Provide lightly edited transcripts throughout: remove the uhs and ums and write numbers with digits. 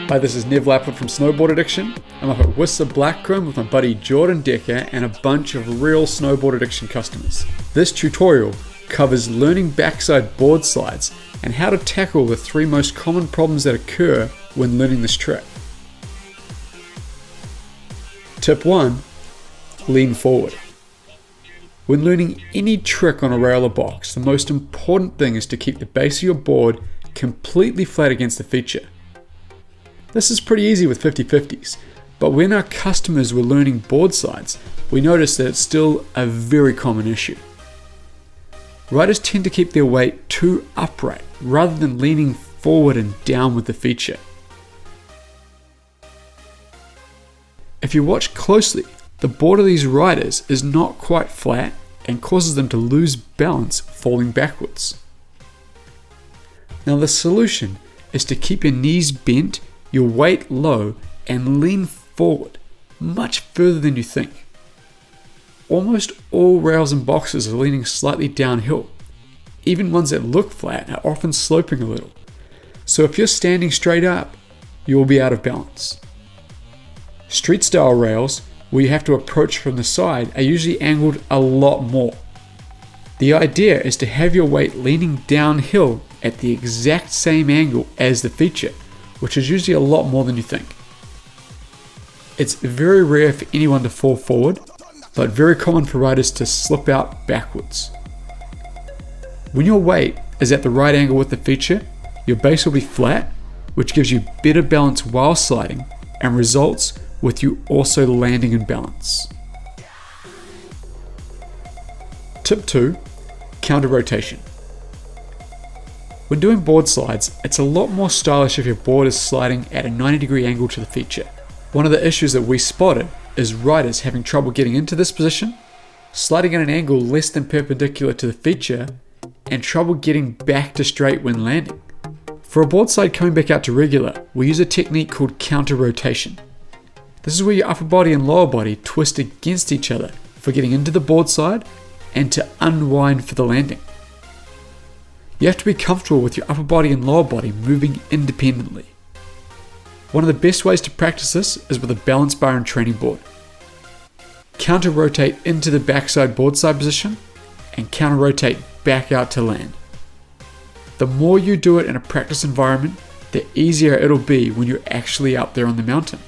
Hi, this is Nev Lapwood from Snowboard Addiction. I'm up at Whistler Blackcomb with my buddy Jordan Decker and a bunch of real Snowboard Addiction customers. This tutorial covers learning backside board slides and how to tackle the three most common problems that occur when learning this trick. Tip 1. Lean forward. When learning any trick on a rail or box, the most important thing is to keep the base of your board completely flat against the feature. This is pretty easy with 50/50s, but when our customers were learning board slides, we noticed that it's still a very common issue. Riders tend to keep their weight too upright rather than leaning forward and down with the feature. If you watch closely, the board of these riders is not quite flat and causes them to lose balance falling backwards. Now the solution is to keep your knees bent, your weight low, and lean forward much further than you think. Almost all rails and boxes are leaning slightly downhill. Even ones that look flat are often sloping a little. So if you're standing straight up, you will be out of balance. Street style rails, where you have to approach from the side, are usually angled a lot more. The idea is to have your weight leaning downhill at the exact same angle as the feature, which is usually a lot more than you think. It's very rare for anyone to fall forward, but very common for riders to slip out backwards. When your weight is at the right angle with the feature, your base will be flat, which gives you better balance while sliding and results with you also landing in balance. Tip 2. Counter rotation. When doing board slides, it's a lot more stylish if your board is sliding at a 90-degree angle to the feature. One of the issues that we spotted is riders having trouble getting into this position, sliding at an angle less than perpendicular to the feature, and trouble getting back to straight when landing. For a board slide coming back out to regular, we use a technique called counter rotation. This is where your upper body and lower body twist against each other for getting into the board slide and to unwind for the landing. You have to be comfortable with your upper body and lower body moving independently. One of the best ways to practice this is with a balance bar and training board. Counter rotate into the backside board side position and counter rotate back out to land. The more you do it in a practice environment, the easier it'll be when you're actually out there on the mountain.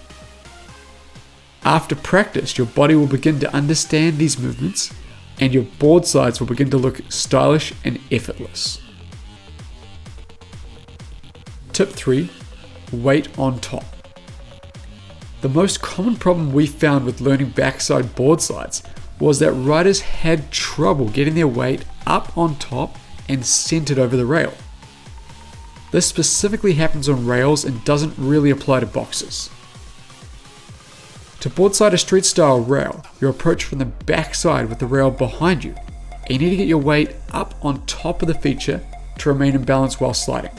After practice, your body will begin to understand these movements and your board slides will begin to look stylish and effortless. Tip 3. Weight on top. The most common problem we found with learning backside board slides was that riders had trouble getting their weight up on top and centered over the rail. This specifically happens on rails and doesn't really apply to boxes. To boardside a street style rail, you approach from the backside with the rail behind you, and you need to get your weight up on top of the feature to remain in balance while sliding.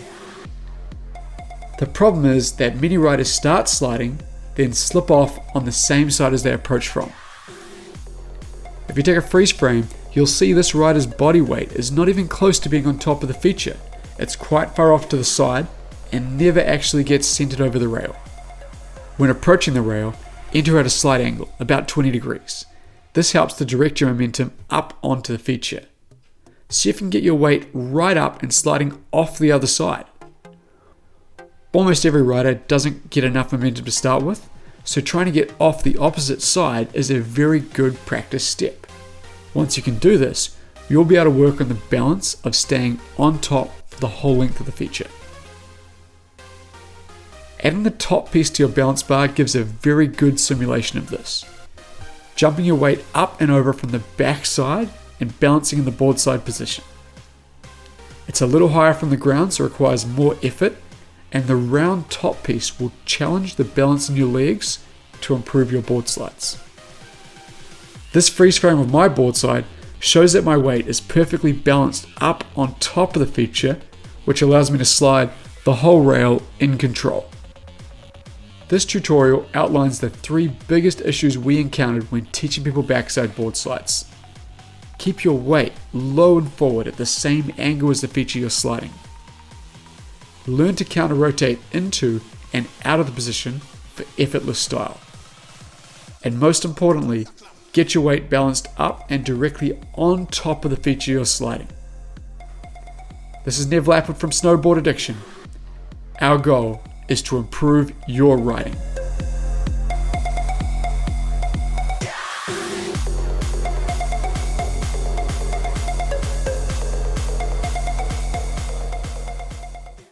The problem is that many riders start sliding, then slip off on the same side as they approach from. If you take a freeze frame, you'll see this rider's body weight is not even close to being on top of the feature. It's quite far off to the side and never actually gets centered over the rail. When approaching the rail, enter at a slight angle, about 20 degrees. This helps to direct your momentum up onto the feature. See if you can get your weight right up and sliding off the other side. Almost every rider doesn't get enough momentum to start with, so trying to get off the opposite side is a very good practice step. Once you can do this, you'll be able to work on the balance of staying on top for the whole length of the feature. Adding the top piece to your balance bar gives a very good simulation of this. Jumping your weight up and over from the back side and balancing in the board side position. It's a little higher from the ground, so it requires more effort, and the round top piece will challenge the balance in your legs to improve your board slides. This freeze frame of my board slide shows that my weight is perfectly balanced up on top of the feature, which allows me to slide the whole rail in control. This tutorial outlines the 3 biggest issues we encountered when teaching people backside board slides. Keep your weight low and forward at the same angle as the feature you're sliding. Learn to counter rotate into and out of the position for effortless style. And most importantly, get your weight balanced up and directly on top of the feature you're sliding. This is Nev Lappert from Snowboard Addiction. Our goal is to improve your riding.